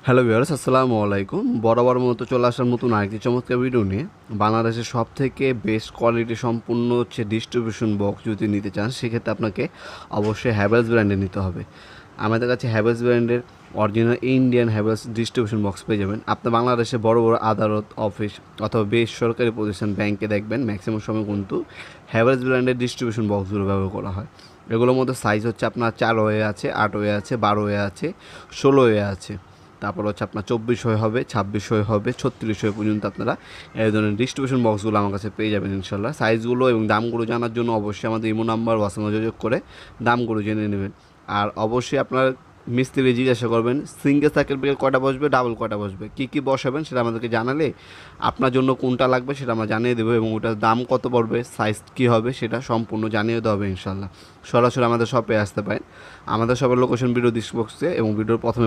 Hello viewers, আসসালামু আলাইকুম। বরাবর মতো চলে আসার নতুন আরেকটি চমৎকার ভিডিও নিয়ে। বাংলাদেশের সব থেকে বেস্ট কোয়ালিটি সম্পূর্ণ ডিস্ট্রিবিউশন বক্স যদি নিতে চান, সেক্ষেত্রে আপনাকে অবশ্যই হ্যাভেলস ব্র্যান্ডের নিতে হবে। আমাদের কাছে হ্যাভেলস ব্র্যান্ডের original Indian Havells distribution box পেয়ে যাবেন। আপনি বাংলাদেশে বড় বড় আদালত, অফিস অথবা বেসরকারি প্রতিষ্ঠান, ব্যাংকে দেখবেন ম্যাক্সিমাম সময় কিন্তু হ্যাভেলস ব্র্যান্ডের ডিস্ট্রিবিউশন বক্সগুলো ব্যবহার করা হয়। এগুলোর মধ্যে সাইজ হচ্ছে আপনার 4 ওয়ে আছে, 8 ওয়ে আছে, 12 ওয়ে আছে, 16 ওয়ে আছে। তারপর হচ্ছে আপনার 24 হয়ে হবে, 26 হয়ে হবে, 36 হয়ে পর্যন্ত আপনারা এই ধরনের ডিস্ট্রিবিউশন বক্সগুলো আমার কাছে পেয়ে যাবেন ইনশাল্লাহ। সাইজগুলো এবং দামগুলো জানার জন্য অবশ্যই আমাদের ইমো নাম্বার হোয়াটসঅ্যাপে যোগাযোগ করে দামগুলো জেনে নেবেন। আর অবশ্যই আপনার মিস্ত্রি জিজ্ঞাসা করবেন সিঙ্গেল সার্কিট ব্রেকার কয়টা বসবে, ডাবল কয়টা বসবে, কী বসাবেন সেটা আমাদেরকে জানালে আপনার জন্য কোনটা লাগবে সেটা আমরা জানিয়ে দেবো, এবং ওটার দাম কত পড়বে, সাইজ কী হবে সেটা সম্পূর্ণ জানিয়ে দেওয়া হবে ইনশাল্লাহ। সরাসরি আমাদের শপে আসতে পারেন। আমাদের শপের লোকেশন ভিডিও ডিসক্রিপশনে এবং ভিডিওর প্রথমে